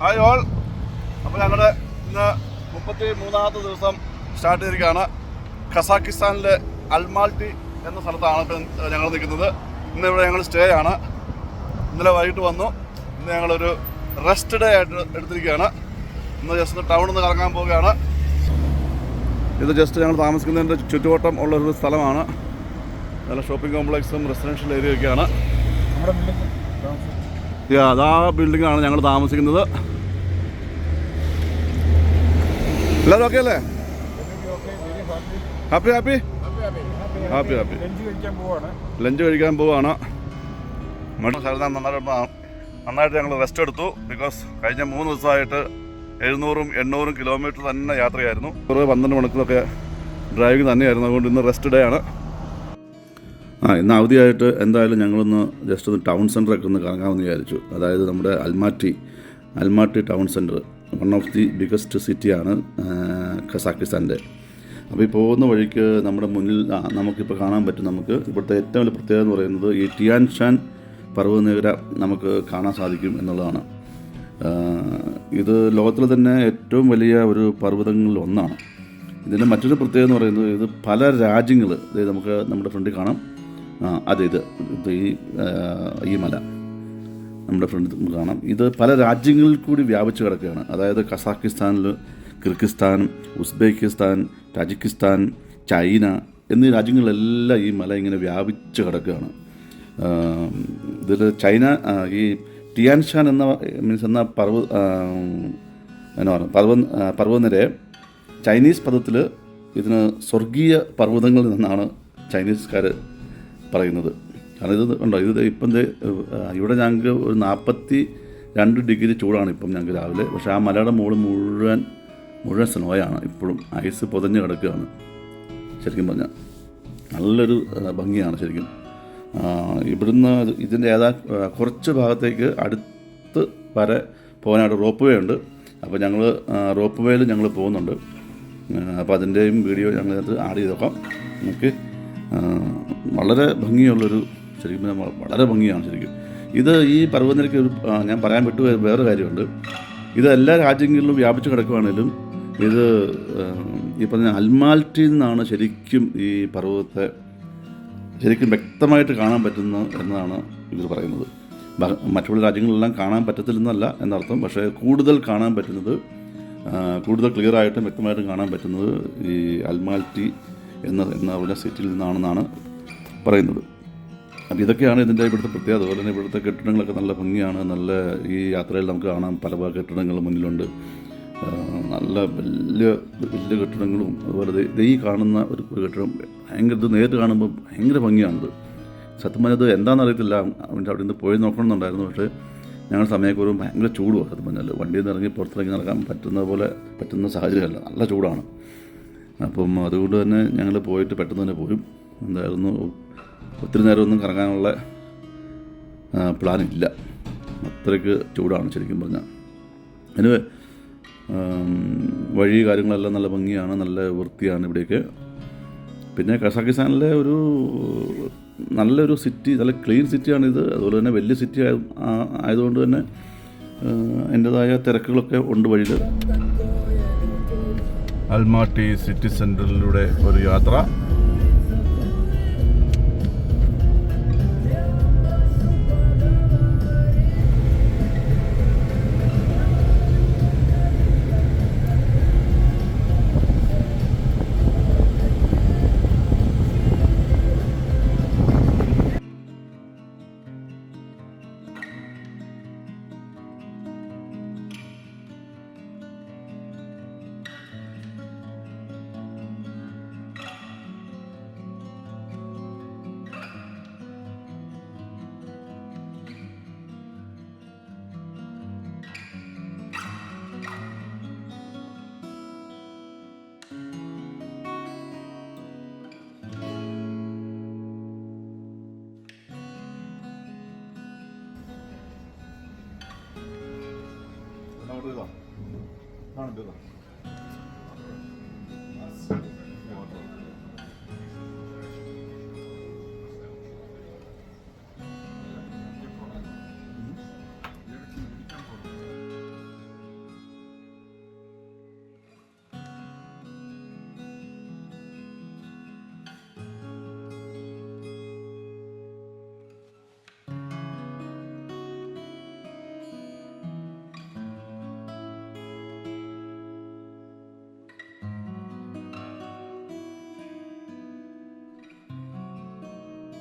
Hi all. അപ്പോൾ ഞങ്ങളുടെ ഇന്ന് 33ാമത്തെ ദിവസം സ്റ്റാർട്ട് ചെയ്തിരിക്കുകയാണ്. കസാക്കിസ്ഥാനിലെ അൽമാട്ടി എന്ന സ്ഥലത്താണ് ഇപ്പം ഞങ്ങൾ നിൽക്കുന്നത്. ഇന്ന് ഇവിടെ ഞങ്ങൾ സ്റ്റേ ആണ്. ഇന്നലെ വൈകിട്ട് വന്നു. ഇന്ന് ഞങ്ങളൊരു റെസ്റ്റ് ഡേ ആയിട്ട് എടുത്തിരിക്കുകയാണ്. ഇന്ന് ജസ്റ്റ് ടൗണിൽ നിന്ന് കറങ്ങാൻ പോവുകയാണ്. ഇത് ജസ്റ്റ് ഞങ്ങൾ താമസിക്കുന്നതിൻ്റെ ചുറ്റുവട്ടം ഉള്ളൊരു സ്ഥലമാണ്. നല്ല ഷോപ്പിംഗ് കോംപ്ലക്സും റെസിഡൻഷ്യൽ ഏരിയയൊക്കെയാണ്. അതാ ബിൽഡിങ്ങാണ് ഞങ്ങൾ താമസിക്കുന്നത്. എല്ലാവരും ഓക്കെ അല്ലേ? Happy happy happy happy. Lunch കഴിക്കാൻ പോവാണ്. നന്നായിട്ട് ഞങ്ങൾ റെസ്റ്റ് എടുത്തു. ബിക്കോസ് കഴിഞ്ഞ 3 ദിവസമായിട്ട് 700-800 കിലോമീറ്റർ തന്നെ യാത്രയായിരുന്നു. 12 മണിക്കൂറൊക്കെ ഡ്രൈവിംഗ് തന്നെയായിരുന്നു. അതുകൊണ്ട് ഇന്ന് റെസ്റ്റ് ഡേ ആണ്. ഇന്ന് അവധിയായിട്ട് എന്തായാലും ഞങ്ങളൊന്ന് ജസ്റ്റ് ഒന്ന് ടൗൺ സെൻറ്ററൊക്കെ ഒന്ന് കറങ്ങാമെന്ന് വിചാരിച്ചു. അതായത് നമ്മുടെ Almatti town centre one of the biggest സിറ്റിയാണ് കസാക്കിസ്ഥാൻ്റെ. അപ്പോൾ ഈ പോകുന്ന വഴിക്ക് നമ്മുടെ മുന്നിൽ നമുക്കിപ്പോൾ കാണാൻ പറ്റും. നമുക്ക് ഇവിടുത്തെ ഏറ്റവും വലിയ പ്രത്യേകത എന്ന് പറയുന്നത് ഈ ടിയാൻ ഷാൻ പർവ്വതനിര നമുക്ക് കാണാൻ സാധിക്കും എന്നുള്ളതാണ്. ഇത് ലോകത്തിലെ തന്നെ ഏറ്റവും വലിയ ഒരു പർവ്വതങ്ങളിൽ ഒന്നാണ്. ഇതിൻ്റെ മറ്റൊരു പ്രത്യേകത എന്ന് പറയുന്നത് ഇത് പല രാജ്യങ്ങൾ നമുക്ക് നമ്മുടെ ഫ്രണ്ടിൽ കാണാം. ഇത് ഈ മല നമ്മുടെ ഫ്രണ്ട് കാണാം. ഇത് പല രാജ്യങ്ങളിൽ കൂടി വ്യാപിച്ച് കിടക്കുകയാണ്. അതായത് കസാക്കിസ്ഥാനിൽ, കിർഗിസ്ഥാൻ, ഉസ്ബെക്കിസ്ഥാൻ, താജിക്കിസ്ഥാൻ, ചൈന എന്നീ രാജ്യങ്ങളിലെല്ലാം ഈ മല ഇങ്ങനെ വ്യാപിച്ച് കിടക്കുകയാണ്. ഇതിൽ ചൈന ഈ ടിയാൻ ഷാൻ എന്ന പർവ്വതനിരയെ ചൈനീസ് പദത്തിൽ ഇതിന് സ്വർഗീയ പർവ്വതങ്ങളിൽ നിന്നാണ് ചൈനീസുകാർ പറയുന്നത്. കാരണം ഇത് ഉണ്ടോ, ഇത് ഇപ്പം ഇവിടെ ഞങ്ങൾക്ക് ഒരു 42 ഡിഗ്രി ചൂടാണ് ഇപ്പം ഞങ്ങൾക്ക് രാവിലെ. പക്ഷേ ആ മലയുടെ മുകളിൽ മുഴുവൻ സ്നോയാണ്. ഇപ്പോഴും ഐസ് പൊതഞ്ഞ് കിടക്കുകയാണ്. ശരിക്കും പറഞ്ഞാൽ നല്ലൊരു ഭംഗിയാണ് ശരിക്കും. ഇവിടുന്ന് ഇതിൻ്റെ കുറച്ച് ഭാഗത്തേക്ക് അടുത്ത് വരെ പോകാനായിട്ട് റോപ്പ് വേ ഉണ്ട്. അപ്പോൾ ഞങ്ങൾ റോപ്പ് വേയിൽ ഞങ്ങൾ പോകുന്നുണ്ട്. അപ്പോൾ അതിൻ്റെയും വീഡിയോ ഞങ്ങളത് ആഡ് ചെയ്ത് നോക്കാം. നമുക്ക് വളരെ ഭംഗിയുള്ളൊരു ശരിക്കും വളരെ ഭംഗിയാണ് ശരിക്കും. ഈ പർവ്വതനിരയ്ക്ക് ഞാൻ പറയാൻ വിട്ടു വേറെ കാര്യമുണ്ട്. ഇത് എല്ലാ രാജ്യങ്ങളിലും വ്യാപിച്ച് കിടക്കുകയാണെങ്കിലും ഇത് ഈ പറഞ്ഞ അൽമാട്ടിയിൽ നിന്നാണ് ശരിക്കും ഈ പർവ്വതത്തെ ശരിക്കും വ്യക്തമായിട്ട് കാണാൻ പറ്റുന്നു എന്നതാണ് ഇവർ പറയുന്നത്. മറ്റുള്ള രാജ്യങ്ങളിലെല്ലാം കാണാൻ പറ്റത്തില്ലെന്നല്ല എന്നർത്ഥം. പക്ഷേ കൂടുതൽ കാണാൻ പറ്റുന്നത്, കൂടുതൽ ക്ലിയറായിട്ടും വ്യക്തമായിട്ടും കാണാൻ പറ്റുന്നത് ഈ അൽമാട്ടി എന്ന സിറ്റിയിൽ നിന്നാണെന്നാണ് പറയുന്നത്. അപ്പോൾ ഇതൊക്കെയാണ് ഇവിടുത്തെ പ്രത്യേകത. അതുപോലെ തന്നെ ഇവിടുത്തെ കെട്ടിടങ്ങളൊക്കെ നല്ല ഭംഗിയാണ്. നല്ല ഈ യാത്രയിൽ നമുക്ക് കാണാം പല കെട്ടിടങ്ങൾ മുന്നിലുണ്ട്. നല്ല വലിയ വലിയ കെട്ടിടങ്ങളും അതുപോലെ ഈ കാണുന്ന ഒരു കെട്ടിടം ഇത് നേരിട്ട് കാണുമ്പോൾ ഭയങ്കര ഭംഗിയാണിത്. സത്യം പറഞ്ഞത് എന്താണെന്ന് അറിയത്തില്ല. അവിടെ നിന്ന് പോയി നോക്കണമെന്നുണ്ടായിരുന്നു. പക്ഷേ ഞങ്ങൾ സമയക്കുറവും ഭയങ്കര ചൂടുമാണ്. സത്യം പറഞ്ഞാൽ വണ്ടിയിൽ നിന്ന് ഇറങ്ങി പുറത്തിറങ്ങി നടക്കാൻ പറ്റുന്ന സാഹചര്യമല്ല. നല്ല ചൂടാണ്. അപ്പം അതുകൊണ്ട് തന്നെ ഞങ്ങൾ പോയിട്ട് പെട്ടെന്ന് തന്നെ പോരും. എന്തായിരുന്നു ഒത്തിരി നേരമൊന്നും കറങ്ങാനുള്ള പ്ലാനില്ല. അത്രയ്ക്ക് ചൂടാണ് ശരിക്കും പറഞ്ഞാൽ. അതിന് വഴി കാര്യങ്ങളെല്ലാം നല്ല ഭംഗിയാണ്, നല്ല വൃത്തിയാണ് ഇവിടെയൊക്കെ. പിന്നെ കസാക്കിസ്ഥാനിലെ നല്ലൊരു സിറ്റി, നല്ല ക്ലീൻ സിറ്റിയാണിത്. അതുപോലെ തന്നെ വലിയ സിറ്റി ആയതുകൊണ്ട് തന്നെ അതിൻ്റെതായ തിരക്കുകളൊക്കെ ഉണ്ട് വഴിയിൽ. അൽമാട്ടി സിറ്റി സെൻറ്ററിലൂടെ ഒരു യാത്ര.